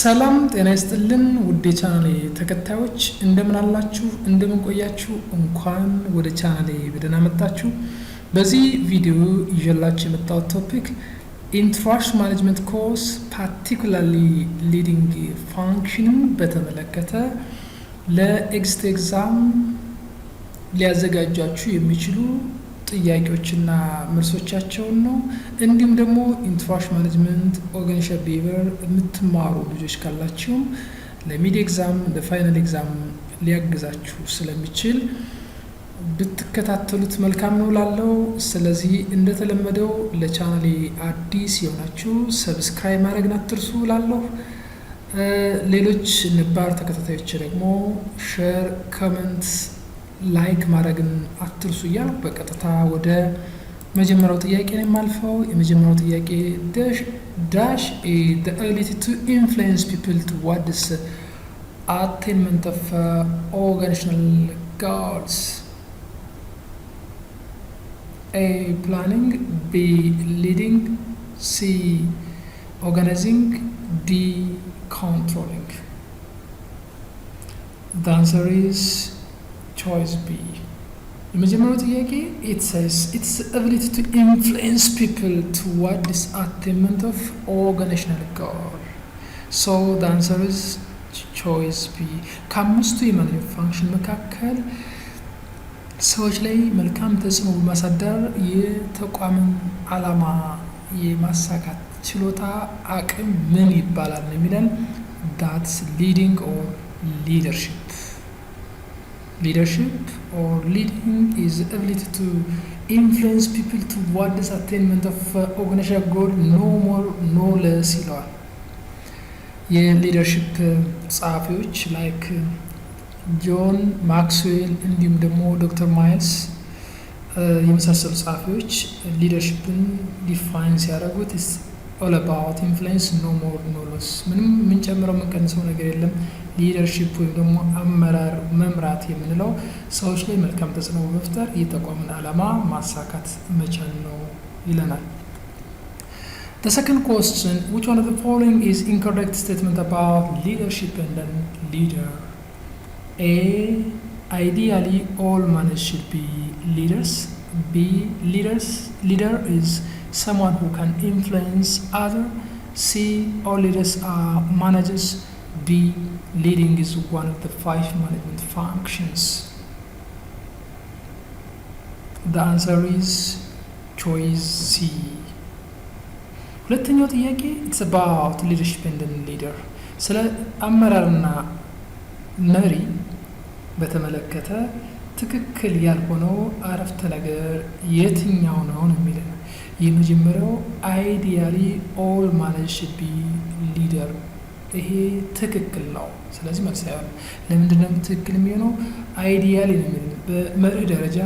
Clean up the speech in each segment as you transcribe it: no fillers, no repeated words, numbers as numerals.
ሰላም ጤና ይስጥልን ውድ ቻናሌ ተከታዮች እንደምን አላችሁ እንደምን ቆያችሁ እንኳን ወደ ቻናሌ በደህና መጣችሁ። በዚህ ቪዲዮ ይዤላችሁ የመጣሁት ቶፒክ ኢንትራንስ ማኔጅመንት ኮርስ ፓርቲኩላርሊ ሊዲንግ ፋንክሽንን በተመለከተ ለኤግዚት ኤግዛም ሊያዘጋጃችሁ የሚችሉ ጥያቄዎችና መልሶቻቸውን ነው። እንዲሁም ደግሞ ኢንትራንስ ማኔጅመንት ኦርጋናይዜሽን ቢሄቪየር የምትማሩ ልጆች ካላችሁ ለሚድ ኤግዛም ለፋይናል ኤግዛም ሊያግዛችሁ ስለሚችል ብትከታተሉት መልካም ነው ላለው። ስለዚህ እንደተለመደው ለቻናሌ አዲስ የሆናችሁ ሰብስክራይብ ማድረግን አትርሱ ላለው። ሌሎች ነባር ተከታታዮች ደግሞ ሼር፣ ኮሜንት፣ ላይክ ማድረግን አትርሱ እያልኩ በቀጥታ ወደ መጀመሪያው ጥያቄ ነው የማልፈው። የመጀመሪያው ጥያቄ ዳሽ the ability to influence people towards attainment of organizational goals. A. Planning, B. Leading, C. Organizing, D. Controlling. The answer is choice B. የመጀመሪያው ጥያቄ it says its ability to influence people towards attainment of organizational goal. So the answer is choice B. ከአምስቱ የማኔጅመንት ፋንክሽን መካከል ሰዎች ላይ መልካም ተጽዕኖ በማሳደር የተቋምን ዓላማ የማሳካት ችሎታ አቅም ምን ይባላል ነው የሚለን። that's leading or leadership. Leadership or leading is the ability to influence people towards attainment of organizational goal, no more no less ይለዋል። የሊደርሽፕ ጸሐፊዎች ላይክ ጆን ማክስዌል እንዲሁም ደግሞ ዶክተር ማይልስ የመሳሰሉ ጸሐፊዎች ሊደርሽፕን ዲፋይን ሲያደርጉት all about influence, no more no less። ምንም የምንጨምረው የምንቀንሰው ነገር የለም። ሊደርሺፕ ወይም ደግሞ አመራር መምራት የምንለው ሰዎች ላይ መልካም ተጽዕኖ በመፍጠር የተቋምን ዓላማ ማሳካት መቻል ነው ይለናል። The second question, which one of the following is incorrect statement about leadership and then leader? A. Ideally all managers should be leaders. B. Leader is someone who can influence others. C. All leaders are managers. B. Leading is one of the 5 management functions. The answer is choice C. ሁለተኛው ጥያቄ it's about leadership and leader። ስለ አመራርና መሪ በተመለከተ ትክክል ያልሆነው አረፍተ ነገር የትኛው ነው የሚለው። የመጀመሪያው አይዲያሊ ኦል ማኔጀርስ ሹድ ቢ ሊደር፣ ይሄ ትክክል ነው። ስለዚህ መልስ አይሆንም። ለምንድን ነው ትክክል የሚሆነው? አይዲያሊ ነው የሚለው። በመርህ ደረጃ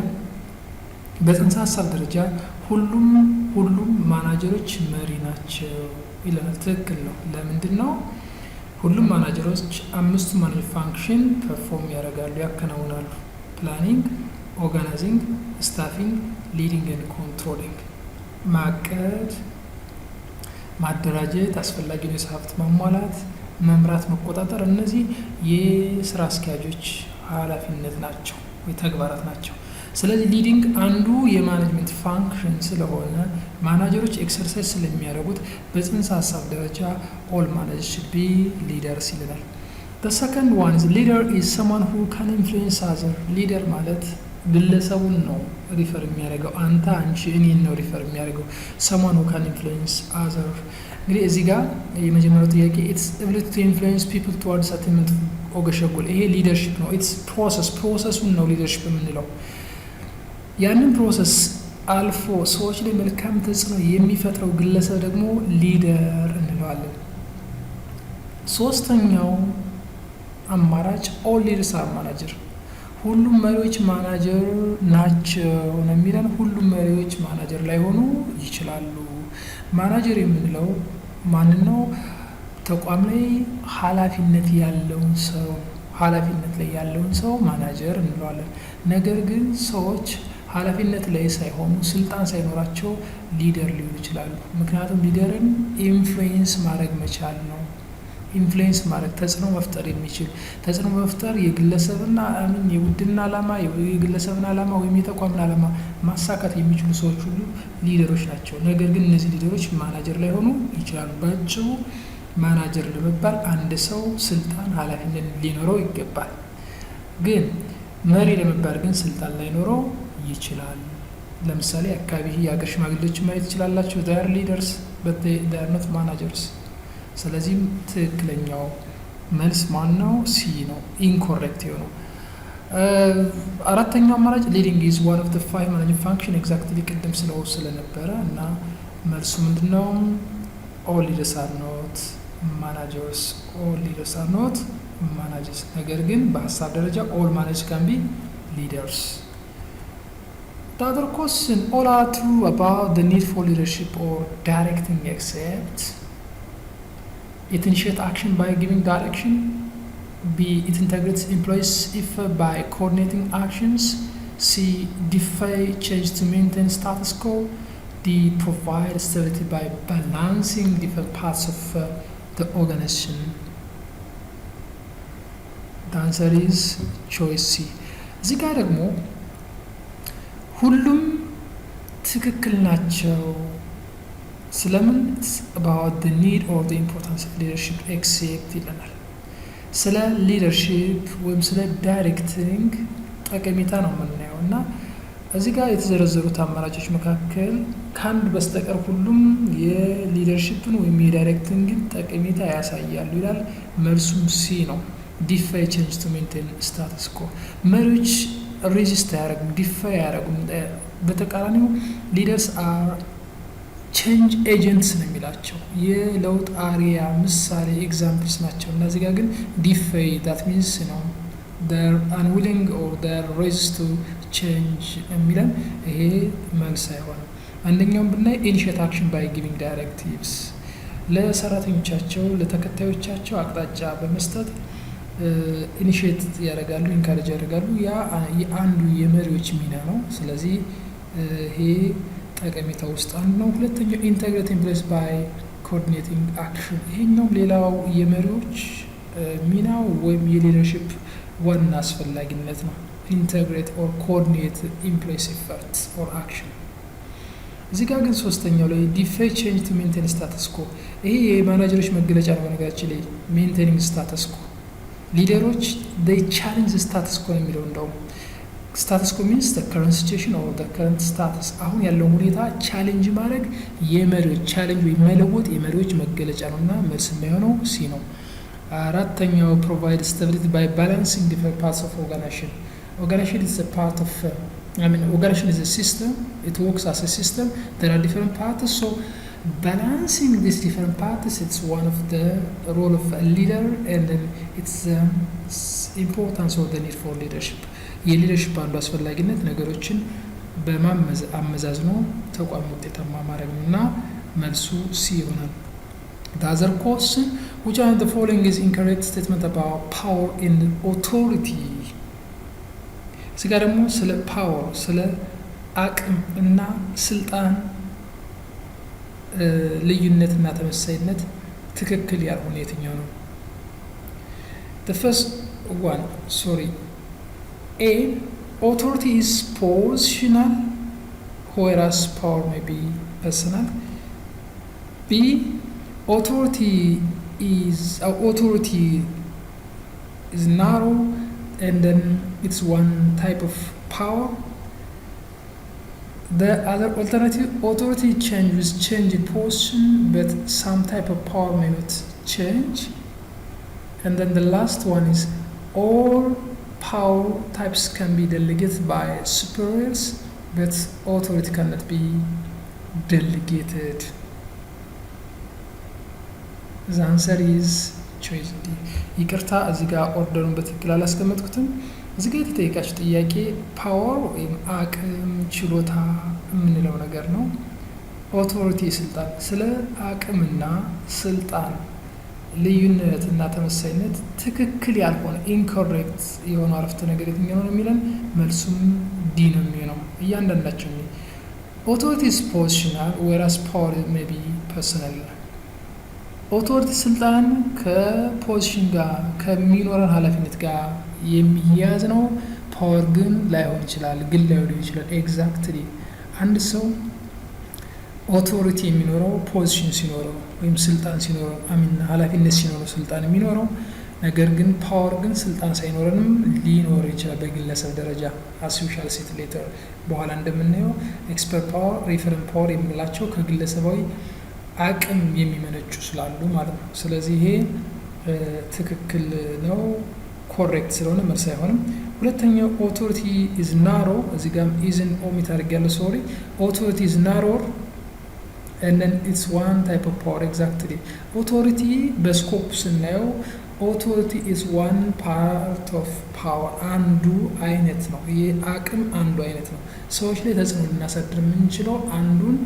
በጽንሰ ሀሳብ ደረጃ ሁሉም ማናጀሮች መሪ ናቸው ይለናል። ትክክል ነው። ለምንድን ነው? ሁሉም ማናጀሮች አምስቱ ማኔጅመንት ፋንክሽን ፐርፎርም ያደርጋሉ፣ ያከናውናሉ። ፕላኒንግ፣ ኦርጋናይዚንግ፣ ስታፊንግ፣ ሊዲንግ ኤንድ ኮንትሮሊንግ። ማቀድ፣ ማደራጀት፣ አስፈላጊውን የሰው ሀብት ማሟላት፣ መምራት፣ መቆጣጠር፣ እነዚህ የስራ አስኪያጆች ኃላፊነት ናቸው ወይ ተግባራት ናቸው። ስለዚህ ሊዲንግ አንዱ የማኔጅመንት ፋንክሽን ስለሆነ ማናጀሮች ኤክሰርሳይዝ ስለሚያደርጉት በጽንሰ ሀሳብ ደረጃ ኦል ማኔጀርስ ሹድ ቢ ሊደርስ ይለናል። The second one is leader is someone who can influence others. ሊደር ማለት ግለሰቡን ነው ሪፈር የሚያደርገው። አንተ፣ አንቺ፣ እኔን ነው ሪፈር የሚያደርገው። someone who can influence others። እንግዲህ እዚህ ጋር የመጀመሪያው ጥያቄ it's ability to influence people towards attainment of organizational goal። ይሄ ሊደርሺፕ ነው። it's ፕሮሰሱን ነው ሊደርሺፕ የምንለው። ያንን ፕሮሰስ አልፎ ሰዎች ላይ መልካም ተጽዕኖ የሚፈጥረው ግለሰብ ደግሞ ሊደር እንለዋለን። ሶስተኛው አማራጭ ኦል ሊደርስ አር ማናጀር፣ ሁሉም መሪዎች ማናጀር ናቸው ነው የሚለን። ሁሉም መሪዎች ማናጀር ላይሆኑ ይችላሉ። ማናጀር የምንለው ማንን ነው? ተቋም ላይ ኃላፊነት ላይ ያለውን ሰው ማናጀር እንለዋለን። ነገር ግን ሰዎች ኃላፊነት ላይ ሳይሆኑ ስልጣን ሳይኖራቸው ሊደር ሊሆኑ ይችላሉ። ምክንያቱም ሊደርን ኢንፍሉዌንስ ማድረግ መቻል ነው። ኢንፍሉዌንስ ማድረግ ተጽዕኖ መፍጠር የሚችል ተጽዕኖ መፍጠር የግለሰብና የቡድንን ዓላማ የግለሰብን ዓላማ ወይም የተቋምን ዓላማ ማሳካት የሚችሉ ሰዎች ሁሉ ሊደሮች ናቸው። ነገር ግን እነዚህ ሊደሮች ማናጀር ላይ ሆኑ ይችላሉ። በአጭሩ ማናጀር ለመባል አንድ ሰው ስልጣን ኃላፊነት ሊኖረው ይገባል። ግን መሪ ለመባል ግን ስልጣን ላይኖረው ይችላል። ለምሳሌ አካባቢ የሀገር ሽማግሌዎች ማየት ይችላላችሁ። ዳር ሊደርስ ዳር ኖት ማናጀርስ። ስለዚህም ትክክለኛው መልስ ማን ነው? ሲ ነው። ኢንኮሬክት የሆነው አራተኛው አማራጭ ሊዲንግ ኢዝ ዋን ኦፍ ዘ ፋይቭ ማኔጅመንት ፋንክሽን ኤግዛክትሊ ቅድም ስለነበረ እና መልሱ ምንድነው? ኦል ሊደርስ አር ኖት ማናጀርስ። ኦል ሊደርስ አር ኖት ማናጀርስ። ነገር ግን በሀሳብ ደረጃ ኦል ማኔጅ ካን ቢ ሊደርስ። The other question, all are true about the need for leadership or directing, except it initiates action by giving direction. B, it integrates employees if by coordinating actions. C, defy change to maintain status quo. D, provide stability by balancing different parts of the organization. The answer is choice C. እዚህ ጋር ደግሞ ሁሉም ትክክል ናቸው። ስለምን? about the need or the importance of leadership except ይለናል። ስለ ሊደርሺፕ ወይም ስለ ዳይሬክቲንግ ጠቀሜታ ነው የምናየው እና እዚህ ጋር የተዘረዘሩት አማራጮች መካከል ከአንድ በስተቀር ሁሉም የሊደርሺፕን ወይም የዳይሬክቲንግን ጠቀሜታ ያሳያሉ ይላል። መልሱም ሲ ነው። ዲፋይ ቼንጅ ቱ ሜንቴን ስታተስ ኮ። መሪዎች ሬዚስት አያደርጉም፣ ዲፋይ አያደርጉም። በተቃራኒው ሊደርስ አር ቼንጅ ኤጀንትስ ነው የሚላቸው፣ የለውጥ አሪያ ምሳሌ ኤግዛምፕልስ ናቸው። እና እዚህ ጋር ግን ዲፋይ ዳት ሚንስ ነው they're unwilling or they're resist to change የሚለን ይሄ መልስ አይሆንም። አንደኛውም ብናይ ኢኒሺየት አክሽን ባይ ጊቪንግ ዳይሬክቲቭስ፣ ለሰራተኞቻቸው ለተከታዮቻቸው አቅጣጫ በመስጠት ኢኒሺየት ያደርጋሉ፣ ኢንካሬጅ ያደርጋሉ። ያ የአንዱ የመሪዎች ሚና ነው። ስለዚህ ይሄ ጠቀሜታ ውስጥ አንዱ ነው። ሁለተኛው ኢንተግሬት ኢምፕሎይስ ባይ ኮኦርዲኔቲንግ አክሽን፣ ይሄኛው ሌላው የመሪዎች ሚናው ወይም የሊደርሺፕ ዋና አስፈላጊነት ነው። ኢንተግሬት ኦር ኮኦርዲኔት ኢምፕሎይስ ኤፈርት ኦር አክሽን። እዚህ ጋር ግን ሶስተኛው ላይ ዲፋይ ቼንጅ ቱ ሜንቴን ስታተስ ኮ፣ ይሄ የማናጀሮች መገለጫ ነው። በነገራችን ላይ ሜንቴኒንግ ስታተስ ኮ ሊደሮች they challenge the status quo የሚለው እንደውም status quo means the current situation or the current status፣ አሁን ያለው ሁኔታ ቻሌንጅ ማድረግ የመሪዎች ቻሌንጅ ወይ መለወጥ የመሪዎች መገለጫ ነው እና መልስ የሚሆነው ሲ ነው። አራተኛው provide stability by balancing different parts of organization። organization is a part of organization is a system, it works as a system, there are different parts, so balancing these different parts, it's one of the role of a leader, and then it's importance of the need for leadership። የሊደርሺፕ አንዱ አስፈላጊነት ነገሮችን በማመዛዝኖ ተቋም ውጤታማ ማድረግ ነው እና መልሱ ሲ ይሆናል። The other question, which one of the following is incorrect statement about power and authority? እዚህ ጋር ደግሞ ስለ ፓወር ስለ አቅም እና ስልጣን ልዩነትና ተመሳሳይነት ትክክል ያልሆነ የትኛው ነው? The first one, A, authority is positional whereas power may be personal. B, authority is narrow and then it's one type of power. The other alternative, authority changes change in position, but some type of power may not change. And then the last one is all power types can be delegated by superiors, but authority cannot be delegated. The answer is choice D. ይቅርታ እዚህ ጋር ኦርደሩን በትክክል አላስቀመጥኩትም። እዚህ ጋር የተጠየቃችሁ ጥያቄ ፓወር ወይም አቅም ችሎታ የምንለው ነገር ነው። ኦቶሪቲ ስልጣን። ስለ አቅምና ስልጣን ልዩነትና ተመሳሳይነት ትክክል ያልሆነ ኢንኮሬክት የሆነ አረፍተ ነገር የትኛው ነው የሚለን መልሱም ዲ ነው የሚሆነው። እያንዳንዳቸው ኦቶሪቲ is positional whereas power may be personal። ኦቶሪቲ ስልጣን ከፖዚሽን ጋር ከሚኖረን ኃላፊነት ጋር የሚያያዝ ነው። ፓወር ግን ላይሆን ይችላል፣ ግን ላይሆን ይችላል። ኤግዛክትሊ አንድ ሰው ኦቶሪቲ የሚኖረው ፖዚሽን ሲኖረው ወይም ስልጣን ሲኖረው ኃላፊነት ሲኖረው ስልጣን የሚኖረው። ነገር ግን ፓወር ግን ስልጣን ሳይኖረንም ሊኖር ይችላል በግለሰብ ደረጃ። አስዩሻል ሴት ሌተር በኋላ እንደምናየው ኤክስፐርት ፓወር፣ ሪፈረንት ፓወር የምንላቸው ከግለሰባዊ አቅም የሚመነጩ ስላሉ ማለት ነው። ስለዚህ ይሄ ትክክል ነው፣ ኮሬክት ስለሆነ መልስ አይሆንም። ሁለተኛው ኦቶሪቲ ኢዝ ናሮ፣ እዚህ ጋር ኢዝን ኦሚት አድርጌያለሁ፣ ሶሪ። ኦቶሪቲ ኢዝ ናሮር and then it's one type of power. exactly ኦቶሪቲ በስኮፕ ስናየው ኦቶሪቲ is one part of power፣ አንዱ አይነት ነው። ይሄ አቅም አንዱ አይነት ነው። ሰዎች ላይ ተጽዕኖ ልናሳድር የምንችለው አንዱን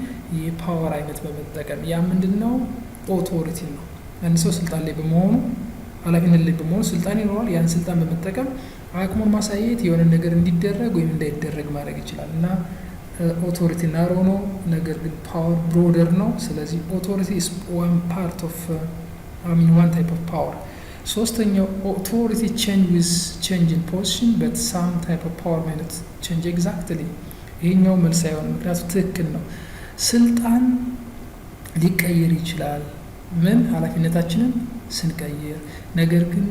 የፓወር አይነት በመጠቀም ያ ምንድን ነው? ኦቶሪቲ ነው። አንድ ሰው ስልጣን ላይ በመሆኑ ኃላፊነት ላይ በመሆኑ ስልጣን ይኖረዋል። ያን ስልጣን በመጠቀም አቅሙን ማሳየት፣ የሆነ ነገር እንዲደረግ ወይም እንዳይደረግ ማድረግ ይችላል እና ኦቶሪቲ ናሮ ነው፣ ነገር ግን ፓወር ብሮደር ነው። ስለዚህ ኦቶሪቲ ኢዝ ዋን ፓርት ኦፍ ዋን ታይፕ ኦፍ ፓወር። ሶስተኛው ኦቶሪቲ ቼንጅ ዊዝ ቼንጅ ኢን ፖዚሽን በት ሳም ታይፕ ኦፍ ፓወር ማለት ቼንጅ። ኤግዛክትሊ ይሄኛው መልስ አይሆንም፣ ምክንያቱም ትክክል ነው። ስልጣን ሊቀየር ይችላል ምን ኃላፊነታችንን ስንቀይር፣ ነገር ግን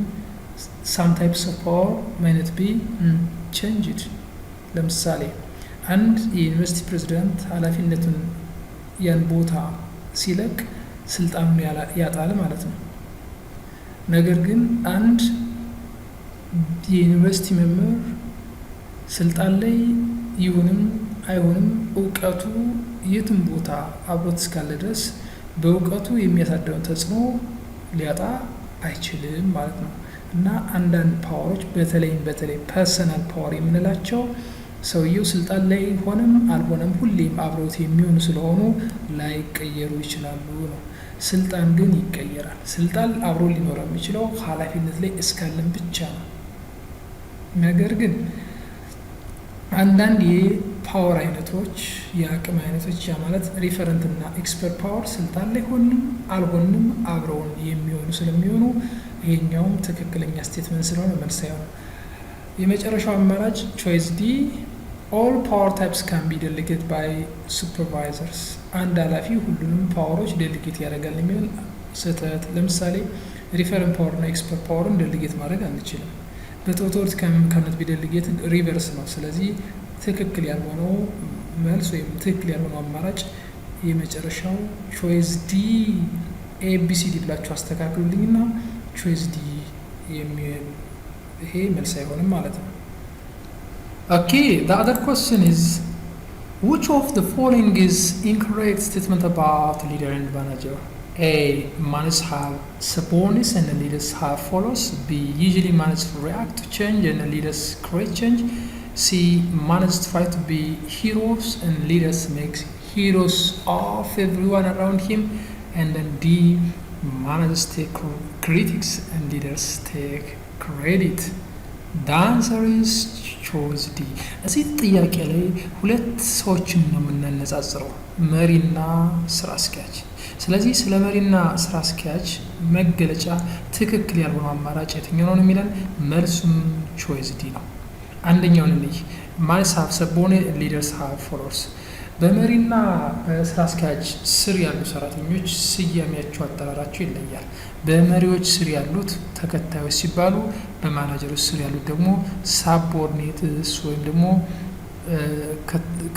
ሳም ታይፕስ ኦፍ ፓወር ማለት ቢ ቼንጅድ። ለምሳሌ አንድ የዩኒቨርሲቲ ፕሬዝዳንት ኃላፊነቱን ያን ቦታ ሲለቅ ስልጣኑን ያጣል ማለት ነው። ነገር ግን አንድ የዩኒቨርሲቲ መምህር ስልጣን ላይ ይሁንም አይሁንም እውቀቱ የትም ቦታ አብሮት እስካለ ድረስ በእውቀቱ የሚያሳድረውን ተጽዕኖ ሊያጣ አይችልም ማለት ነው። እና አንዳንድ ፓወሮች በተለይ ፐርሰናል ፓወር የምንላቸው ሰውየው ስልጣን ላይ ሆነም አልሆነም ሁሌም አብረውት የሚሆኑ ስለሆኑ ላይቀየሩ ይችላሉ ነው። ስልጣን ግን ይቀየራል። ስልጣን አብሮ ሊኖረው የሚችለው ኃላፊነት ላይ እስካለን ብቻ ነው። ነገር ግን አንዳንድ የፓወር አይነቶች፣ የአቅም አይነቶች ያ ማለት ሪፈረንት እና ኤክስፐርት ፓወር ስልጣን ላይ ሆንም አልሆንም አብረውን የሚሆኑ ስለሚሆኑ ይሄኛውም ትክክለኛ ስቴትመንት ስለሆነ መልስ አይሆንም። የመጨረሻው አማራጭ ቾይስ ዲ ኦል ፓወር ታይፕስ ካን ቢ ዴሊጌት ባይ ሱፐርቫይዘርስ። አንድ ኃላፊ ሁሉንም ፓወሮች ዴሊጌት ያደርጋል የሚል ስህተት። ለምሳሌ ሪፈረንት ፓወር እና ኤክስፐርት ፓወርን ዴሊጌት ማድረግ አንችልም። በኦቶሪቲ ካንት ቢ ዴሊጌት ሪቨርስ ነው። ስለዚህ ትክክል ያልሆነው መልስ ወይም ትክክል ያልሆነው አማራጭ የመጨረሻው ቾይስ ዲ ኤቢሲዲ ብላችሁ አስተካክሉልኝ እና ቾይስ ዲ የሚል ይሄ መልስ አይሆንም ማለት ነው። ኦኬ the other question is which of the following is incorrect statement about leader and manager? A. Managers have subordinates and the leaders have followers. B. Usually managers react to change and the leaders create change. C. Managers try to be heroes and leaders make heroes of everyone around him. And then D. Managers take critics and leaders take credit. The answer is choice D. እዚህ ጥያቄ ላይ ሁለት ሰዎችን ነው የምናነጻጽረው፣ መሪና ስራ አስኪያጅ። ስለዚህ ስለ መሪና ስራ አስኪያጅ መገለጫ ትክክል ያልሆነ አማራጭ የትኛው ነው የሚለን መልሱም ቾይስ ዲ ነው። አንደኛውን እንይ። ማንስ ሃቭ ሰቦርዲኔት ሊደርስ ሃቭ ፎሎወርስ። በመሪና በስራ አስኪያጅ ስር ያሉ ሰራተኞች ስያሜያቸው አጠራራቸው ይለያል። በመሪዎች ስር ያሉት ተከታዮች ሲባሉ፣ በማናጀሮች ስር ያሉት ደግሞ ሳቦርዲኔትስ ወይም ደግሞ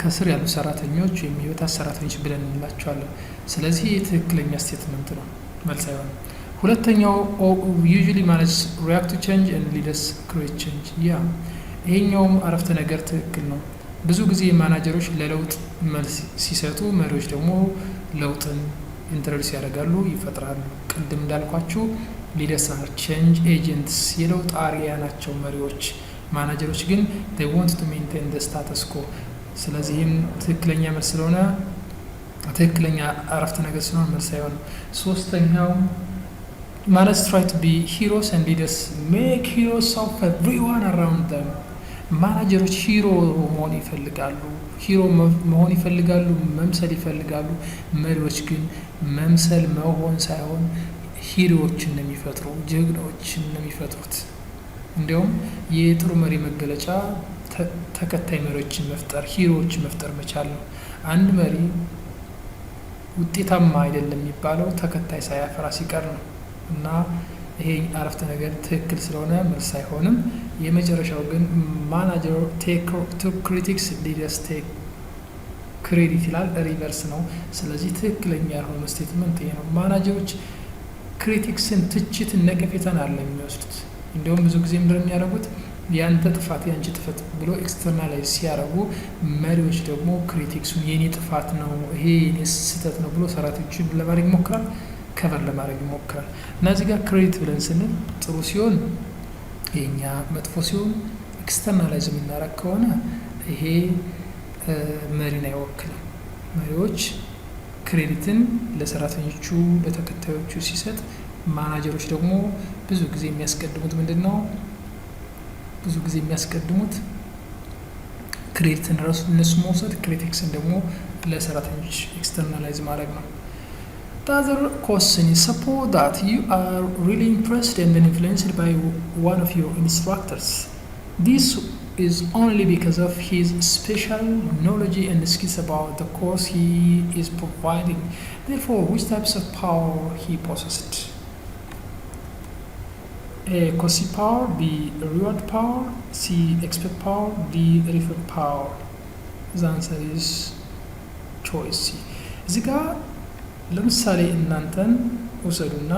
ከስር ያሉ ሰራተኞች ወይም የበታች ሰራተኞች ብለን እንላቸዋለን። ስለዚህ ትክክለኛ ስቴትመንት ነው፣ መልስ አይሆንም። ሁለተኛው usually managers react to change and leaders create change። ያ ይሄኛውም አረፍተ ነገር ትክክል ነው። ብዙ ጊዜ ማናጀሮች ለለውጥ መልስ ሲሰጡ፣ መሪዎች ደግሞ ለውጥን ኢንትሮዲዩስ ያደርጋሉ፣ ይፈጥራሉ። ቅድም እንዳልኳችሁ ሊደርስ አር ቼንጅ ኤጀንትስ፣ የለውጥ አርያ ናቸው መሪዎች። ማናጀሮች ግን they want to maintain the status quo። ስለዚህም ትክክለኛ መልስ ስለሆነ ትክክለኛ አረፍተ ነገር ስለሆነ መልስ አይሆንም። ሶስተኛው managers try to be heroes and leaders make heroes of everyone around them። ማናጀሮች ሂሮ መሆን ይፈልጋሉ፣ መምሰል ይፈልጋሉ። መሪዎች ግን መምሰል መሆን ሳይሆን ሂሮዎችን ነው የሚፈጥሩ፣ ጀግናዎችን ነው የሚፈጥሩት። እንዲያውም የጥሩ መሪ መገለጫ ተከታይ መሪዎችን መፍጠር፣ ሂሮዎችን መፍጠር መቻል ነው። አንድ መሪ ውጤታማ አይደለም የሚባለው ተከታይ ሳያፈራ ሲቀር ነው። እና ይሄ አረፍተ ነገር ትክክል ስለሆነ መልስ አይሆንም። የመጨረሻው ግን ማናጀር ቴክ ክሪቲክስ ሊደርስ ቴክ ክሬዲት ይላል፣ ሪቨርስ ነው። ስለዚህ ትክክለኛ ያልሆነ ስቴትመንት ይሄ ነው። ማናጀሮች ክሪቲክስን፣ ትችትን፣ ነቀፌታን አለ የሚወስዱት። እንዲሁም ብዙ ጊዜ ምንድን የሚያደርጉት ያንተ ጥፋት ያንቺ ጥፋት ብሎ ኤክስተርናላይዝ ሲያደርጉ፣ መሪዎች ደግሞ ክሪቲክሱን የኔ ጥፋት ነው ይሄ የኔ ስህተት ነው ብሎ ሰራተኞችን ለማድረግ ይሞክራል፣ ከቨር ለማድረግ ይሞክራል። እና እዚህ ጋር ክሬዲት ብለን ስንል ጥሩ ሲሆን የኛ፣ መጥፎ ሲሆን ኤክስተርናላይዝ የምናደርግ ከሆነ ይሄ መሪን አይወክልም። መሪዎች ክሬዲትን ለሰራተኞቹ ለተከታዮቹ ሲሰጥ፣ ማናጀሮች ደግሞ ብዙ ጊዜ የሚያስቀድሙት ምንድን ነው? ብዙ ጊዜ የሚያስቀድሙት ክሬዲትን ራሱ እነሱ መውሰድ፣ ክሪቲክስን ደግሞ ለሰራተኞች ኤክስተርናላይዝ ማድረግ ነው። The other question is, suppose that you are really impressed and then influenced by one of your instructors. This is only because of his special knowledge and skills about the course he is providing. Therefore, which types of power he possessed? A. Coercive power, B. Reward power, C. Expert power, D. Refer power. The answer is choice C. እዚህ ጋር ለምሳሌ እናንተን ውሰዱና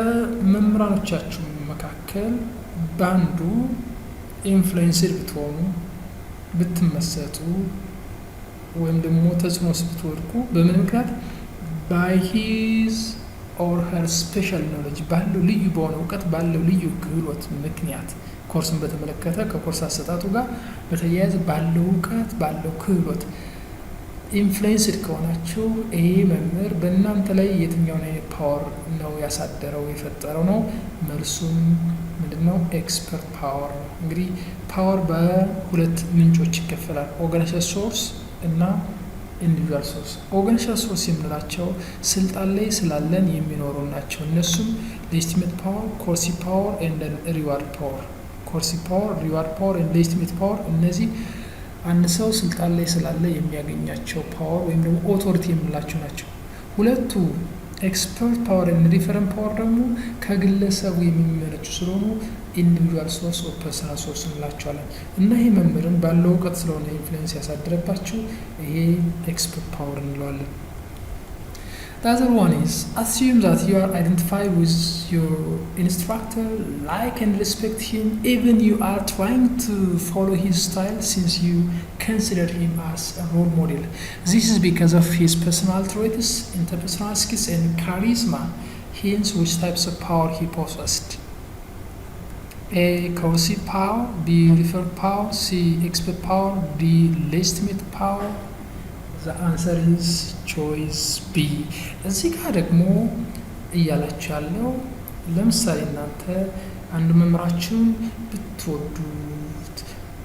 ከመምህራኖቻችሁ መካከል በአንዱ ኢንፍሉዌንስድ ብትሆኑ፣ ብትመሰጡ ወይም ደግሞ ተጽዕኖ ውስጥ ብትወድቁ በምን ምክንያት? ባይ ሂዝ ኦር ሄር ስፔሻል ኖሌጅ፣ ባለው ልዩ በሆነ እውቀት፣ ባለው ልዩ ክህሎት ምክንያት፣ ኮርስን በተመለከተ ከኮርስ አሰጣጡ ጋር በተያያዘ ባለው እውቀት፣ ባለው ክህሎት ኢንፍሉዌንስድ ከሆናችሁ ይሄ መምህር በእናንተ ላይ የትኛውን አይነት ፓወር ነው ያሳደረው የፈጠረው ነው? መልሱም ምንድን ነው? ኤክስፐርት ፓወር ነው። እንግዲህ ፓወር በሁለት ምንጮች ይከፈላል፣ ኦርጋናይዜሽን ሶርስ እና ኢንዲቪጁዋል ሶርስ። ኦርጋናይዜሽን ሶርስ የምንላቸው ስልጣን ላይ ስላለን የሚኖሩ ናቸው። እነሱም ሌጂቲሜት ፓወር፣ ኮርሲቭ ፓወር ኤንድ ሪዋርድ ፓወር። ኮርሲቭ ፓወር፣ ሪዋርድ ፓወር ኤንድ ሌጂቲሜት ፓወር፣ እነዚህ አንድ ሰው ስልጣን ላይ ስላለ የሚያገኛቸው ፓወር ወይም ደግሞ ኦቶሪቲ የምንላቸው ናቸው። ሁለቱ ኤክስፐርት ፓወር እና ሪፈረንት ፓወር ደግሞ ከግለሰቡ የሚመነጩ ስለሆኑ ኢንዲቪጁዋል ሶርስ ኦር ፐርሰናል ሶርስ እንላቸዋለን። እና ይሄ መምህርን ባለው እውቀት ስለሆነ ኢንፍሉዌንስ ያሳደረባቸው ይሄ ኤክስፐርት ፓወር እንለዋለን። The other one is, assume that you are identified with your instructor, like and respect him, even you are trying to follow his style since you consider him as a role model. This is because of his personal traits, interpersonal skills and charisma. Hence, which types of power he possessed? A. Coercive power, B. Referred power, C. Expert power, D. Legitimate power. The answer is choice B. እዚህ ጋር ደግሞ እያላችሁ ያለው ለምሳሌ እናንተ አንድ መምህራችሁን ብትወዱት፣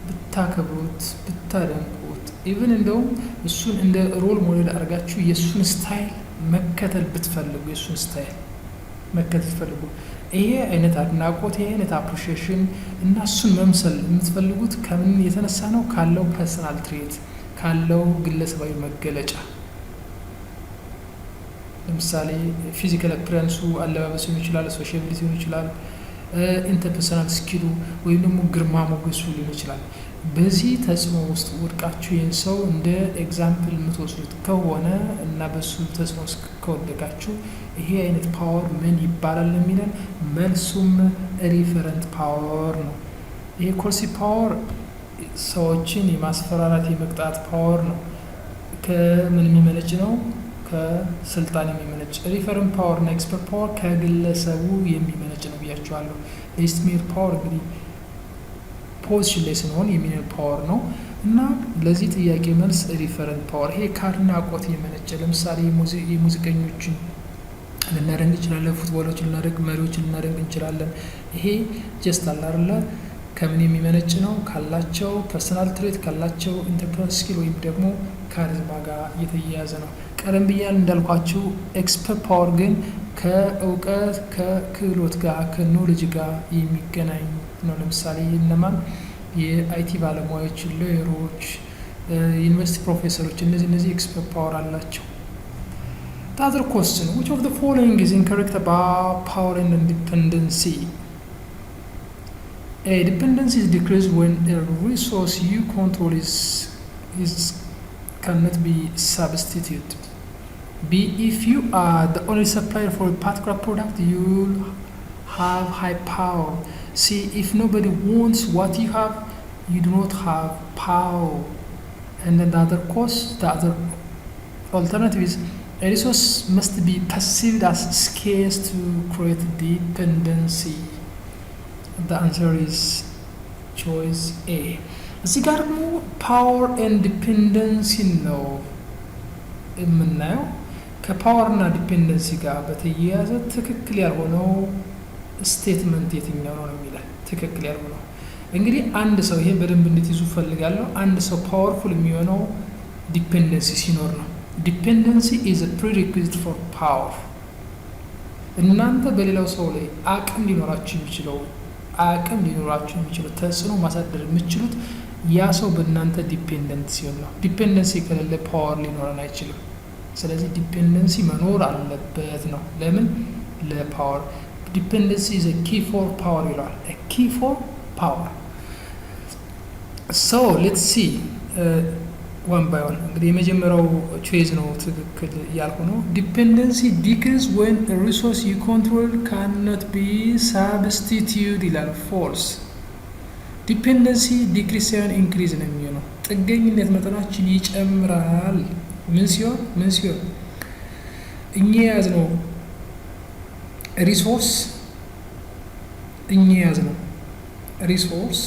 ብታከብሩት፣ ብታደንቁት፣ ኢቭን እንደውም እሱን እንደ ሮል ሞዴል አድርጋችሁ የእሱን ስታይል መከተል ብትፈልጉ፣ የእሱን ስታይል መከተል ብትፈልጉ፣ ይሄ አይነት አድናቆት፣ ይሄ አይነት አፕሪሺዬሽን እና እሱን መምሰል የምትፈልጉት ከምን የተነሳ ነው? ካለው ፐርሰናል ትሬት፣ ካለው ግለሰባዊ መገለጫ። ለምሳሌ ፊዚካል አፒራንሱ፣ አለባበሱ ሊሆን ይችላል፣ ሶሻቢሊቲ ሊሆን ይችላል፣ ኢንተርፐርሰናል ስኪሉ ወይም ደግሞ ግርማ ሞገሱ ሊሆን ይችላል። በዚህ ተጽዕኖ ውስጥ ወድቃችሁ ይህን ሰው እንደ ኤግዛምፕል የምትወስዱት ከሆነ እና በሱ ተጽዕኖ ውስጥ ከወደቃችሁ ይሄ አይነት ፓወር ምን ይባላል የሚለን መልሱም ሪፈረንት ፓወር ነው። ይሄ ኮርሲቭ ፓወር ሰዎችን የማስፈራራት የመቅጣት ፓወር ነው። ከምን የሚመነጭ ነው? ከስልጣን የሚመነጭ። ሪፈረንት ፓወር እና ኤክስፐርት ፓወር ከግለሰቡ የሚመነጭ ነው ብያቸዋለሁ። ሌጂቲሜት ፓወር እንግዲህ ፖዚሽን ላይ ስንሆን የሚኖር ፓወር ነው እና ለዚህ ጥያቄ መልስ ሪፈረንት ፓወር። ይሄ ከአድናቆት የመነጨ ለምሳሌ የሙዚቀኞችን ልናደንቅ እንችላለን፣ ፉትቦሎችን ልናደንቅ፣ መሪዎችን ልናደንቅ እንችላለን። ይሄ ጀስት አለ አይደለ ከምን የሚመነጭ ነው? ካላቸው ፐርሰናል ትሬት፣ ካላቸው ኢንተርፕረነር ስኪል ወይም ደግሞ ካሪዝማ ጋር እየተያያዘ ነው። ቀደም ብያለሁ እንዳልኳችሁ ኤክስፐርት ፓወር ግን ከእውቀት ከክህሎት ጋር ከኖሌጅ ጋር የሚገናኝ ነው። ለምሳሌ እነማን? የአይቲ ባለሙያዎች፣ ሎየሮች፣ ዩኒቨርሲቲ ፕሮፌሰሮች እነዚህ ኤክስፐርት ፓወር አላቸው። The other question, which of the following is incorrect about power and dependency? A. Dependency is decreased when a resource you control cannot be substituted. B. If you are the only supplier for a particular product, you'll have high power. C. If nobody wants what you have, you do not have power. And then the other alternative is a resource must be perceived as scarce to create dependency. The answer is choice A. እዚህ ጋር ደግሞ ፓወር ኤንድ ዲፔንደንሲ ነው የምናየው። ከፓወርና ዲፔንደንሲ ጋር በተያያዘ ትክክል ያልሆነው ስቴትመንት የትኛው ነው የሚላል። ትክክል ያልሆነው እንግዲህ አንድ ሰው ይሄን በደንብ እንድትይዙ ፈልጋለሁ። አንድ ሰው ፓወርፉል የሚሆነው ዲፔንደንሲ ሲኖር ነው። ዲፔንደንሲ ኢዝ አ ፕሪሪኩዊዚት ፎር ፓወር። እናንተ በሌላው ሰው ላይ አቅም ሊኖራችሁ የሚችለው ተጽዕኖ ማሳደር የምችሉት ያ ሰው በእናንተ ዲፔንደንት ሲሆን ነው። ዲፔንደንሲ ከሌለ ፓወር ሊኖረን አይችልም። ስለዚህ ዲፔንደንሲ መኖር አለበት ነው። ለምን? ለፓወር ዲፔንደንሲ ኢዝ አ ኪ ፎር ፓወር ይለዋል። አ ኪ ፎር ፓወር። ሶ ሌትስ ሲ ዋን ባይ ዋን። እንግዲህ የመጀመሪያው ቾይዝ ነው ትክክል ያልሆነው። ዲፔንደንሲ ዲክሪዝ ዌን ሪሶርስ ዩ ኮንትሮል ካንኖት ቢ ሳብስቲቲዩድ ይላል። ፎልስ። ዲፔንደንሲ ዲክሪዝ ሳይሆን ኢንክሪዝ ነው የሚሆነው። ጥገኝነት መጠናችን ይጨምራል። ምን ሲሆን እኛ የያዝነው ሪሶርስ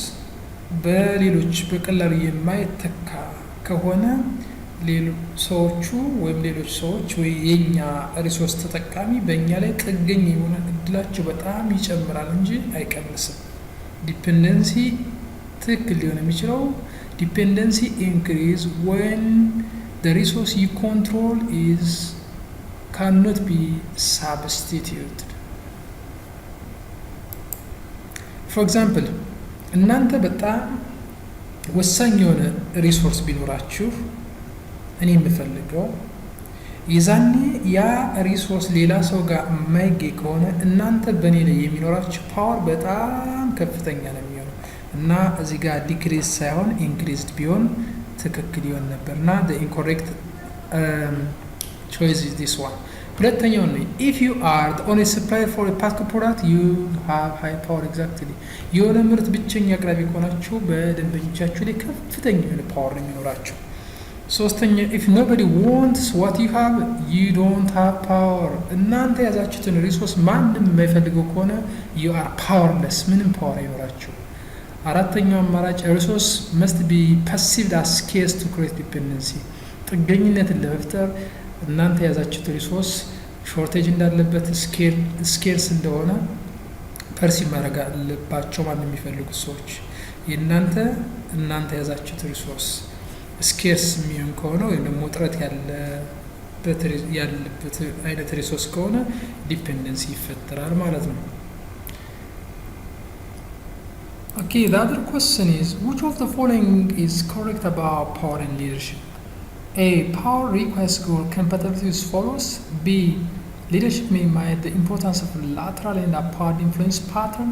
በሌሎች በቀላሉ የማይተካ ከሆነ ሰዎቹ ወይም ሌሎች ሰዎች ወይ የኛ ሪሶርስ ተጠቃሚ በእኛ ላይ ጥገኝ የሆነ እድላቸው በጣም ይጨምራል እንጂ አይቀንስም። ዲፔንደንሲ ትክክል ሊሆን የሚችለው ዲፔንደንሲ ኢንክሪዝ when the resource you control cannot be substituted. For example, እናንተ በጣም ወሳኝ የሆነ ሪሶርስ ቢኖራችሁ እኔ የምፈልገው የዛኔ ያ ሪሶርስ ሌላ ሰው ጋር የማይገኝ ከሆነ እናንተ በእኔ ላይ የሚኖራችሁ ፓወር በጣም ከፍተኛ ነው የሚሆነው እና እዚህ ጋር ዲክሪዝ ሳይሆን ኢንክሪዝድ ቢሆን ትክክል ይሆን ነበር እና the incorrect choice is this one. ሁለተኛው ነው if you are the only supplier for a particular product you have high power. exactly የሆነ ምርት ብቸኛ አቅራቢ ከሆናችሁ በደንበኞቻችሁ ላይ ከፍተኛ የሆነ ፓወር ነው የሚኖራችሁ። ሶስተኛ if nobody wants what you have you don't have power. እናንተ ያዛችሁትን ሪሶርስ ማንም የማይፈልገው ከሆነ you are powerless፣ ምንም ፓወር አይኖራችሁ። አራተኛው አማራጭ resource must be perceived as scarce to create dependency። ጥገኝነትን ለመፍጠር እናንተ ያዛችሁት ሪሶርስ ሾርቴጅ እንዳለበት ስኬርስ እንደሆነ ፐርሲቭ ማድረግ አለባቸው ማለት የሚፈልጉት ሰዎች። እናንተ ያዛችሁት ሪሶርስ ስኬርስ የሚሆን ከሆነ ወይም ደግሞ እጥረት ያለበት አይነት ሪሶርስ ከሆነ ዲፔንደንሲ ይፈጠራል ማለት ነው። Okay, the other question is which of the following is correct about power and leadership? A. Power requires goal compatibility as follows. B. Leadership may mind the importance of lateral and upward influence pattern,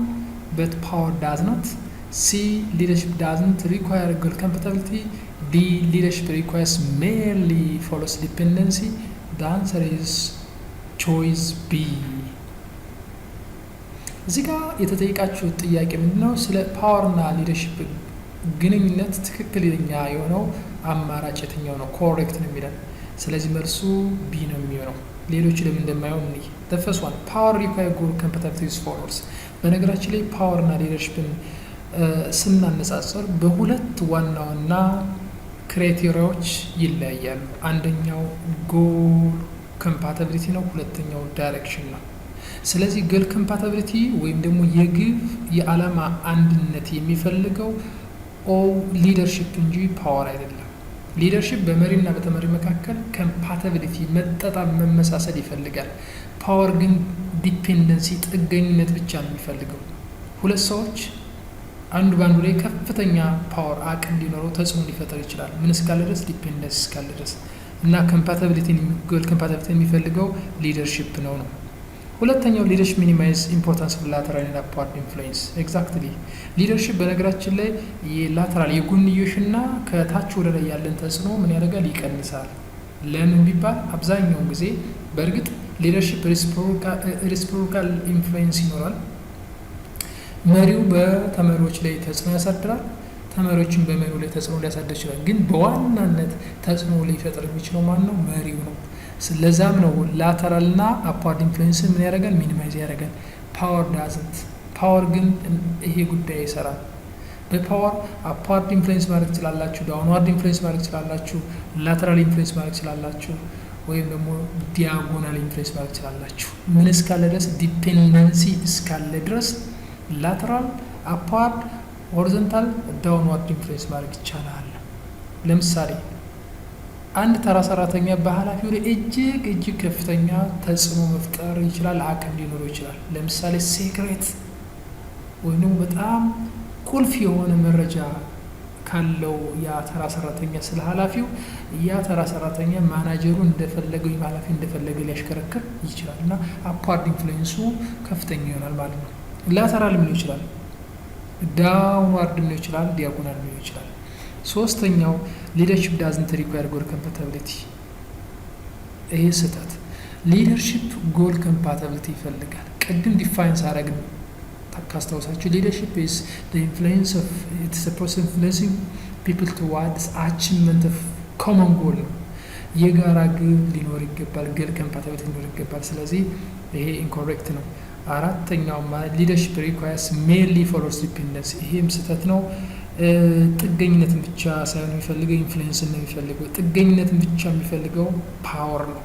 but power does not. C. Leadership doesn't require goal compatibility. D. Leadership requires merely follows dependency. The answer is choice B. እዚህ ጋር የተጠየቃችሁ ጥያቄ ምንድነው? ስለ ፓወርና ሊደርሺፕ ግንኙነት ትክክለኛ የሆነው አማራጭ የትኛው ነው? ኮሬክት ነው የሚለን። ስለዚህ መልሱ ቢ ነው የሚሆነው። ሌሎች ለምን እንደማይሆን እንይ። the first one power require goal compatibility is follows። በነገራችን ላይ ፓወርና ሊደርሺፕን ስናነጻጽር በሁለት ዋና ዋና ክራይቴሪያዎች ይለያያሉ። አንደኛው ጎል ኮምፓቲቢሊቲ ነው፣ ሁለተኛው ዳይሬክሽን ነው። ስለዚህ ጎል ኮምፓቲቢሊቲ ወይም ደግሞ የግብ የዓላማ አንድነት የሚፈልገው ሊደርሺፕ እንጂ ፓወር አይደለም። ሊደርሺፕ በመሪና በተመሪ መካከል ኮምፓቲቢሊቲ መጣጣም መመሳሰል ይፈልጋል። ፓወር ግን ዲፔንደንሲ ጥገኝነት ብቻ ነው የሚፈልገው። ሁለት ሰዎች አንዱ በአንዱ ላይ ከፍተኛ ፓወር አቅም እንዲኖረው ተጽዕኖ ሊፈጠር ይችላል። ምን እስካለ ድረስ? ዲፔንደንስ እስካለ ድረስ እና ጎል ኮምፓቲቢሊቲ የሚፈልገው ሊደርሺፕ ነው። ሁለተኛው ሊደርሺፕ ሚኒማይዝ ኢምፖርታንስ ኦፍ ላተራል ኤንድ አፕዋርድ ኢንፍሉዌንስ። ኤግዛክትሊ ሊደርሺፕ በነገራችን ላይ የላተራል የጎንዮሽና ከታች ወደ ላይ ያለን ተጽዕኖ ምን ያደርጋል? ይቀንሳል። ለምን ቢባል አብዛኛውን ጊዜ በእርግጥ ሊደርሺፕ ሬሲፕሮካል ኢንፍሉዌንስ ይኖራል። መሪው በተመሪዎች ላይ ተጽዕኖ ያሳድራል፣ ተመሪዎችን በመሪው ላይ ተጽዕኖ ሊያሳድር ይችላል። ግን በዋናነት ተጽዕኖ ሊፈጥር የሚችለው ማን ነው? መሪው ነው። ስለዛም ነው ላተራል እና አፕዋርድ ኢንፍሉዌንስ ምን ያደርጋል? ሚኒማይዝ ያደርጋል። ፓወር ዳዝንት። ፓወር ግን ይሄ ጉዳይ ይሰራል። በፓወር አፕዋርድ ኢንፍሉዌንስ ማድረግ ትችላላችሁ፣ ዳውንዋርድ ኢንፍሉዌንስ ማድረግ ትችላላችሁ፣ ላተራል ኢንፍሉዌንስ ማድረግ ትችላላችሁ፣ ወይም ደግሞ ዲያጎናል ኢንፍሉዌንስ ማድረግ ትችላላችሁ። ምን እስካለ ድረስ? ዲፔንደንሲ እስካለ ድረስ ላተራል፣ አፕዋርድ፣ ሆሪዞንታል፣ ዳውንዋርድ ኢንፍሉዌንስ ማድረግ ይቻላል። ለምሳሌ አንድ ተራ ሰራተኛ በኃላፊው ላይ እጅግ ከፍተኛ ተጽዕኖ መፍጠር ይችላል፣ አቅም ሊኖረው ይችላል። ለምሳሌ ሴክሬት ወይም ደግሞ በጣም ቁልፍ የሆነ መረጃ ካለው ያ ተራ ሰራተኛ ስለ ኃላፊው ያ ተራ ሰራተኛ ማናጀሩ እንደፈለገው ወይም ኃላፊ እንደፈለገ ሊያሽከረክር ይችላል እና አፕዋርድ ኢንፍሉዌንሱ ከፍተኛ ይሆናል ማለት ነው። ላተራል ምን ይችላል? ዳውንዋርድ ምን ይችላል? ዲያጎናል ምን ይችላል? ሶስተኛው ሊደርሺፕ ዳዝንት ሪኳየር ጎል ኮምፓቲቢሊቲ። ይሄ ስህተት። ሊደርሺፕ ጎል ኮምፓቲቢሊቲ ይፈልጋል። ቅድም ዲፋይንስ አረግን ካስታውሳችሁ ሊደርሺፕ ኢዝ ዘ ኢንፍሉዌንስ ኦፍ ኢትስ አ ፕሮሰስ ኢንፍሉዌንሲንግ ፒፕል ቱዋርድስ አቺቭመንት ኦፍ ኮመን ጎል ነው። የጋራ ግብ ሊኖር ይገባል፣ ጎል ኮምፓቲቢሊቲ ሊኖር ይገባል። ስለዚህ ይሄ ኢንኮሬክት ነው። አራተኛው ሊደርሺፕ ሪኳየርስ ሜንሊ ፎሎስ ዲፔንደንስ። ይሄም ስህተት ነው። ጥገኝነትን ብቻ ሳይሆን የሚፈልገው ኢንፍሉዌንስን ነው የሚፈልገው። ጥገኝነትን ብቻ የሚፈልገው ፓወር ነው።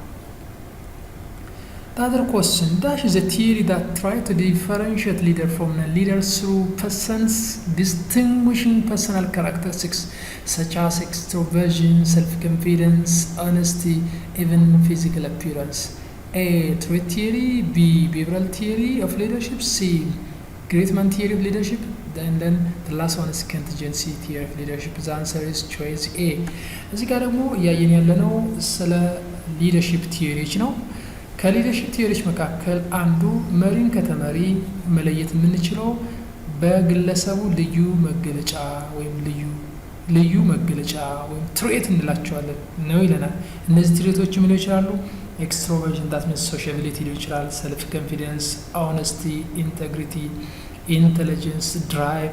The other question, Dash is a theory that tries to differentiate leader from non-leaders through persons distinguishing personal characteristics such as extroversion, self-confidence, honesty, even physical appearance. A. Trait theory. B. Behavioral theory of leadership. C. Greatman theory of leadership. And then the last one is contingency theory of leadership. The answer is choice A. እዚህ ጋር ደግሞ እያየን ያለነው ስለ ሊደርሺፕ ቲዮሪዎች ነው። ከሊደርሺፕ ቲዮሪዎች መካከል አንዱ መሪን ከተመሪ መለየት የምንችለው በግለሰቡ ልዩ መገለጫ ወይም ልዩ መገለጫ ወይም ትሬት እንላቸዋለን ነው ይለናል። እነዚህ ትሬቶች ምን ይችላሉ? ኤክስትሮቨርዥን ዳት ሚንስ ሶሻቢሊቲ ሊሆን ይችላል፣ ሰልፍ ኮንፊደንስ፣ ኦነስቲ፣ ኢንቴግሪቲ፣ ኢንቴሊጀንስ፣ ድራይቭ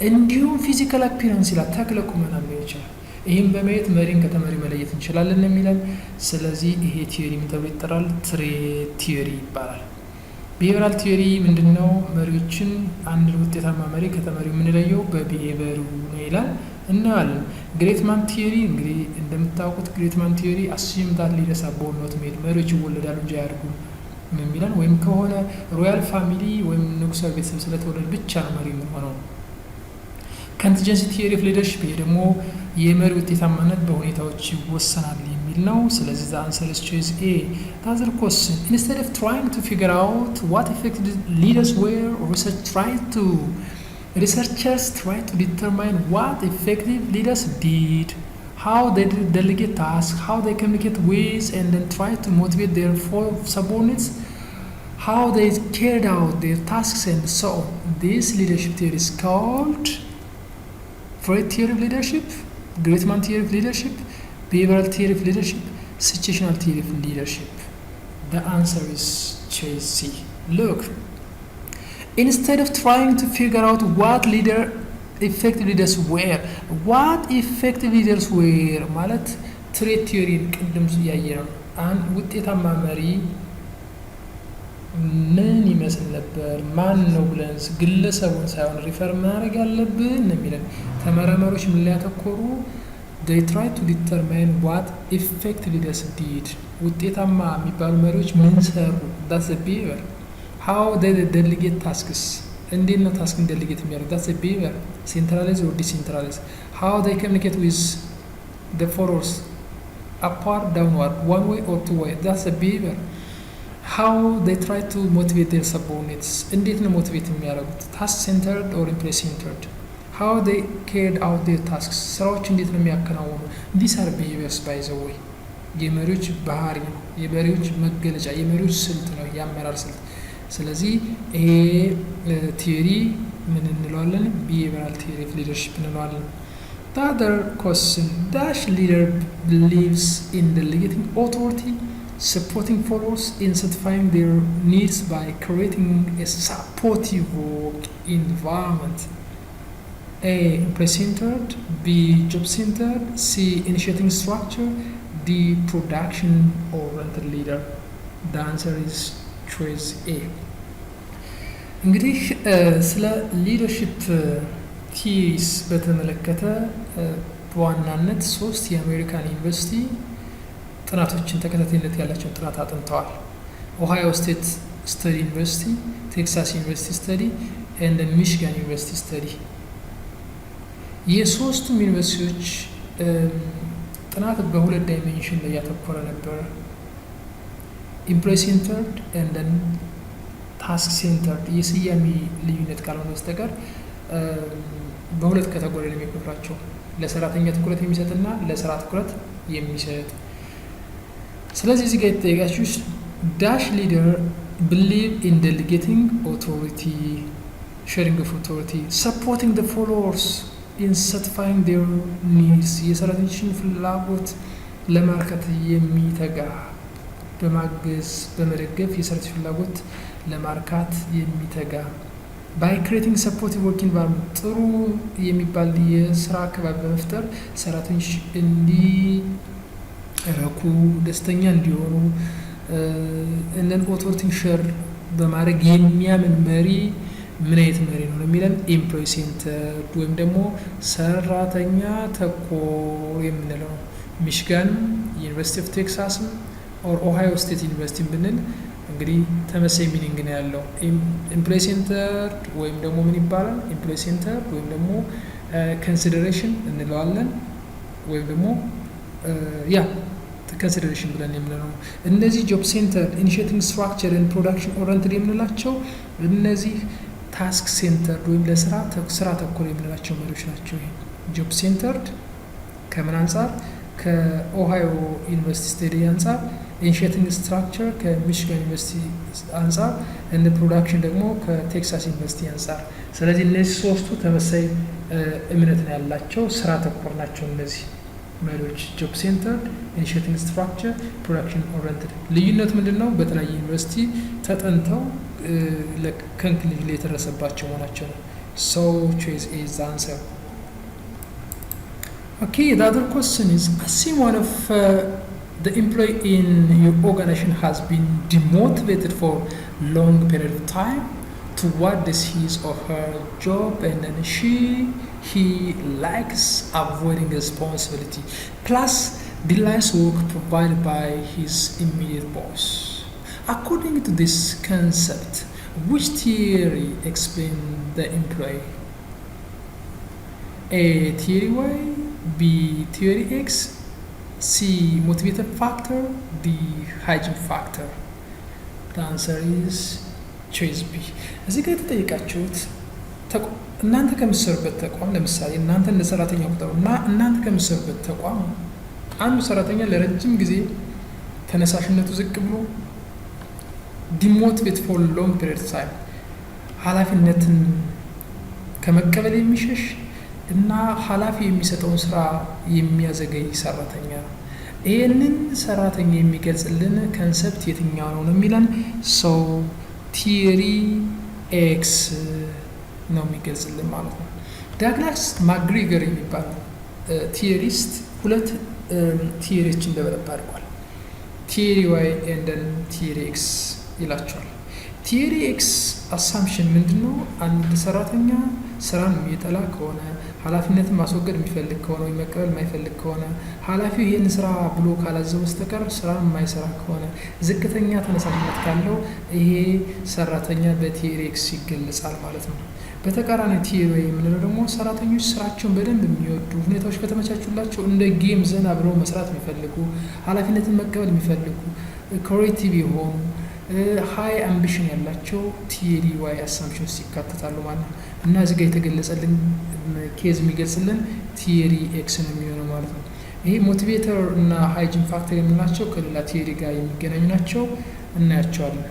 እንዲሁም ፊዚካል አፒራንስ ይላል፣ ተክለ ቁመና ሊሆን ይችላል። ይህም በማየት መሪን ከተመሪ መለየት እንችላለን የሚለን። ስለዚህ ይሄ ቲዮሪ ምን ተብሎ ይጠራል? ትሬት ቲዮሪ ይባላል። ቢሄቪራል ቲዮሪ ምንድን ነው? መሪዎችን አንድ ውጤታማ መሪ ከተመሪው የምንለየው በቢሄቪየሩ ነው ይላል እናያለን። ግሬትማን ቲዮሪ እንግዲህ እንደምታውቁት ግሬትማን ቲዮሪ አስዩም ዳት ሊደርስ አር ቦርን ኖት ሜድ፣ መሪዎች ይወለዳሉ እንጂ አያድጉም የሚለን፣ ወይም ከሆነ ሮያል ፋሚሊ ወይም ንጉሳዊ ቤተሰብ ስለተወለደ ብቻ ነው መሪ የሚሆነው። ኮንቲንጀንሲ ቲዮሪ ኦፍ ሊደርሺፕ ይሄ ደግሞ የመሪ ውጤታማነት በሁኔታዎች ይወሰናል የሚል ነው። ስለዚህ the answer is choice A. The other question, instead of trying to figure out what effective leaders were, researchers try to determine what effective leaders did, how they delegate tasks, how they communicate with and then try to motivate their subordinates, how they carried out their tasks and so on. This leadership theory is called Freud theory of leadership, Greatman theory of leadership, behavioral theory of leadership, situational theory of leadership. The answer is choice C. Look, instead of trying to figure out what effective leaders were, what effective leaders were ማለት ትሬት ቲዮሪን ቅድም ያየ ነው። አንድ ውጤታማ መሪ ምን ይመስል ነበር? ማን ነው ብለን ግለሰቡን ሳይሆን ሪፈር ማድረግ ያለብን የሚለን ተመራማሪዎች ምን ላይ ያተኮሩ? they try to determine what effective leaders did። ውጤታማ የሚባሉ መሪዎች ምን ሰሩ? that's the behavior። how they delegate tasks እንዴት ነው ታስክን ዴሊጌት የሚያደርጉት? that's a behavior centralized or decentralized. how they communicate with the followers upward, downward, one way or two way, that's a behavior. how they try to motivate their subordinates እንዴት ነው ሞቲቬት የሚያደርጉት? task centered or employee centered. how they carried out their tasks ስራዎች እንዴት ነው የሚያከናውኑ? these are behaviors by the way. የመሪዎች ባህሪ ነው፣ የመሪዎች መገለጫ፣ የመሪዎች ስልት ነው፣ የአመራር ስልት። ስለዚህ ይሄ ቲዮሪ ምን እንለዋለን? ቢሄቪራል ቲዮሪ ኦፍ ሊደርሺፕ እንለዋለን። the other question, dash leader believes in delegating authority, supporting followers, in satisfying their needs by creating a supportive work environment. A, employee centered. B, job centered. C, initiating structure. D, production oriented leader. The answer is choice A. እንግዲህ ስለ ሊደርሺፕ ቲሪስ በተመለከተ በዋናነት 3 የአሜሪካን ዩኒቨርሲቲ ጥናቶችን ተከታታይነት ያላቸውን ጥናት አጥንተዋል። ኦሃዮ ስቴት ስተዲ ዩኒቨርሲቲ፣ ቴክሳስ ዩኒቨርሲቲ ስተዲ ኤንድ ሚሽጋን ዩኒቨርሲቲ ስተዲ። የሶስቱም ዩኒቨርሲቲዎች ጥናት በሁለት ዳይሜንሽን ላይ ያተኮረ ነበር። ኢምፕሎይ ሴንተርድ ኤንድ ታስክ ሴንተርድ። የስያሜ ልዩነት ካልሆነ በስተቀር በሁለት ካቴጎሪ ነው የሚከፍላቸው፣ ለሰራተኛ ትኩረት የሚሰጥና ለስራ ትኩረት የሚሰጥ። ስለዚህ እዚህ ጋር የተጠየቃችሁ ዳሽ ሊደር believe in delegating authority, sharing of authority, supporting the followers in satisfying their needs. የሰራተኞችን ፍላጎት ለማርካት የሚተጋ፣ በማገዝ በመደገፍ የሰራተኞች ፍላጎት ለማርካት የሚተጋ። by creating supportive work environment፣ ጥሩ የሚባል የስራ አካባቢ በመፍጠር ሰራተኞች እንዲረኩ፣ ደስተኛ እንዲሆኑ እነን ኦቶሪቲን ሸር በማድረግ የሚያምን መሪ ምን አይነት መሪ ነው የሚለን? ኤምፕሎይ ሴንተርድ ወይም ደግሞ ሰራተኛ ተኮር የምንለው። ሚሽጋን ዩኒቨርሲቲ ኦፍ ቴክሳስም ኦር ኦሃዮ ስቴት ዩኒቨርሲቲ ብንል እንግዲህ ተመሳሳይ ሚኒንግ ነው ያለው። ኤምፕሎይ ሴንተርድ ወይም ደግሞ ምን ይባላል? ኤምፕሎይ ሴንተርድ ወይም ደግሞ ኮንሲደሬሽን እንለዋለን፣ ወይም ደግሞ ያ ኮንሲደሬሽን ብለን የምንለው። እነዚህ ጆብ ሴንተርድ፣ ኢኒሺዬቲንግ ስትራክቸር ኤንድ ፕሮዳክሽን ኦሪየንትድ የምንላቸው እነዚህ ታስክ ሴንተርድ ወይም ስራ ተኮር የምንላቸው መሪዎች ናቸው። ይሄ ጆብ ሴንተርድ ከምን አንጻር? ከኦሃዮ ዩኒቨርሲቲ ስቴዲ አንጻር፣ ኢኒሺዬቲንግ ስትራክቸር ከሚሽጋን ዩኒቨርሲቲ አንጻር፣ እንደ ፕሮዳክሽን ደግሞ ከቴክሳስ ዩኒቨርሲቲ አንጻር። ስለዚህ እነዚህ ሶስቱ ተመሳሳይ እምነት ነው ያላቸው፣ ስራ ተኮር ናቸው እነዚህ መሪዎች። ጆብ ሴንተርድ፣ ኢኒሺዬቲንግ ስትራክቸር፣ ፕሮዳክሽን ኦሪየንትድ። ልዩነት ምንድን ነው? በተለያየ ዩኒቨርሲቲ ተጠንተው ከንክሉዥን ላይ የተደረሰባቸው መሆናቸው ነው። ሶ ቾይስ ኢዝ ዘ አንሰር። Okay, the other question is, assume one of the employee in your organization has been demotivated for long period of time towards his or her job, and then he likes avoiding responsibility plus delays work provided by his immediate boss. According to this concept, which theory explains the employee? A, theory Y, B, theory X, C, motivator factor, D, hygiene factor. The answer is choice B. እዚህ ጋር የተጠየቃችሁት እናንተ ከምትሰሩበት ተቋም፣ ለምሳሌ እናንተ እንደ ሰራተኛ ቁጠሩ እና እናንተ ከምትሰሩበት ተቋም አንዱ ሰራተኛ ለረጅም ጊዜ ተነሳሽነቱ ዝቅ ብሎ ዲሞቲቬት ፎር ሎንግ ፒሪየድ ታይም፣ ኃላፊነትን ከመቀበል የሚሸሽ እና ኃላፊ የሚሰጠውን ስራ የሚያዘገይ ሰራተኛ ነው። ይህንን ሰራተኛ የሚገልጽልን ኮንሰፕት የትኛው ነው የሚለን? ሰው ቲዮሪ ኤክስ ነው የሚገልጽልን ማለት ነው። ዳግላስ ማክግሪገር የሚባል ቲዮሪስት ሁለት ቲዮሪዎችን ደቨሎፕ አድርጓል። ቲዮሪ ዋይ ኤንድ ቲዮሪ ኤክስ ይላቸዋል። ቲዮሪ ኤክስ አሳምፕሽን ምንድን ነው? አንድ ሰራተኛ ስራን የሚጠላ ከሆነ ኃላፊነትን ማስወገድ የሚፈልግ ከሆነ ወይ መቀበል የማይፈልግ ከሆነ ኃላፊው ይህን ስራ ብሎ ካላዘው በስተቀር ስራ የማይሰራ ከሆነ ዝቅተኛ ተነሳሽነት ካለው ይሄ ሰራተኛ በቲር ኤክስ ይገለጻል ማለት ነው። በተቃራኒ ቲር ዋይ የምንለው ደግሞ ሰራተኞች ስራቸውን በደንብ የሚወዱ ሁኔታዎች ከተመቻቹላቸው እንደ ጌም ዘና ብለው መስራት የሚፈልጉ ኃላፊነትን መቀበል የሚፈልጉ ክሬቲቭ የሆኑ ሃይ አምቢሽን ያላቸው ቲሪ ዋይ አሳምፕሽንስ ይካተታሉ ማለት ነው። እና እዚህ ጋር የተገለጸልን ኬዝ የሚገልጽልን ቲሪ ኤክስ ነው የሚሆነው ማለት ነው። ይሄ ሞቲቬተር እና ሃይጂን ፋክተር የምንላቸው ከሌላ ቲሪ ጋር የሚገናኙ ናቸው፣ እናያቸዋለን።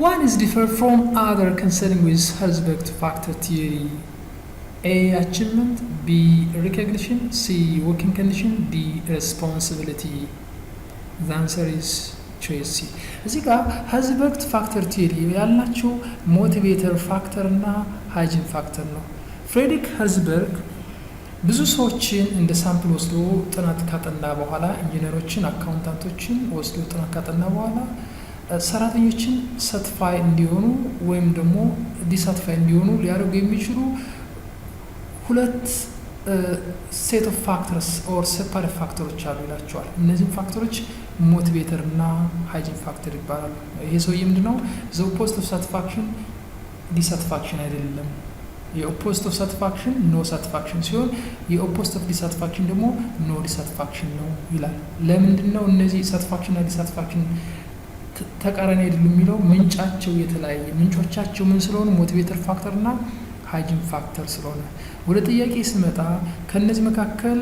One is different from other concerning with Herzberg factor theory. A. Achievement, B. Recognition, C. Working condition, D. Responsibility. The answer is choice C. እዚህ ጋር ሄርዝበርግ ፋክተር ቲዮሪ ያልናቸው ሞቲቬተር ፋክተር እና ሃይጂን ፋክተር ነው። ፍሬድሪክ ሄርዝበርግ ብዙ ሰዎችን እንደ ሳምፕል ወስዶ ጥናት ካጠና በኋላ ኢንጂነሮችን፣ አካውንታንቶችን ወስዶ ጥናት ካጠና በኋላ ሰራተኞችን ሳቲስፋይ እንዲሆኑ ወይም ደግሞ ዲሳቲስፋይ እንዲሆኑ ሊያደርጉ የሚችሉ ሁለት ሴት ኦፍ ፋክተርስ ኦር ሴፓሬት ፋክተሮች አሉ ይላቸዋል። እነዚህም ፋክተሮች ሞቲቬተር እና ሃይጂን ፋክተር ይባላሉ። ይሄ ሰውዬ ምንድነው ዘ ኦፖዚት ኦፍ ሳቲስፋክሽን ዲሳቲስፋክሽን አይደለም። የኦፖዚት ኦፍ ሳቲስፋክሽን ኖ ሳቲስፋክሽን ሲሆን የኦፖዚት ኦፍ ዲሳቲስፋክሽን ደግሞ ኖ ዲሳቲስፋክሽን ነው ይላል። ለምንድን ነው እነዚህ ሳቲስፋክሽን እና ዲሳቲስፋክሽን ተቃራኒ አይደሉም የሚለው ምንጫቸው የተለያየ ምንጮቻቸው ምን ስለሆኑ ሞቲቬተር ፋክተር እና ሃይጂን ፋክተር ስለሆነ። ወደ ጥያቄ ስመጣ ከነዚህ መካከል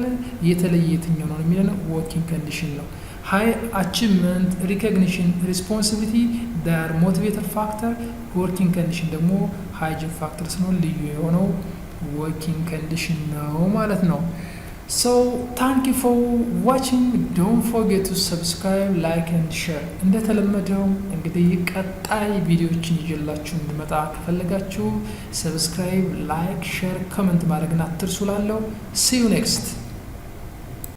የተለየ የትኛው ነው የሚለው ወርኪንግ ኮንዲሽን ነው። ሃይ አቺቭመንት፣ ሪኮግኒሽን፣ ሪስፖንሲቢሊቲ ዳር ሞቲቬተር ፋክተር፣ ወርኪንግ ኮንዲሽን ደግሞ ሃይጂን ፋክተር ስለሆነ ልዩ የሆነው ወርኪንግ ኮንዲሽን ነው ማለት ነው። So thank you for watching. Don't forget to subscribe, like and share. እንደተለመደው እንግዲህ ቀጣይ ቪዲዮዎችን ይዤላችሁ እንድመጣ ከፈለጋችሁ ሰብስክራይብ፣ ላይክ፣ ሼር፣ ኮሜንት ማድረግና አትርሱ። ላለው see you next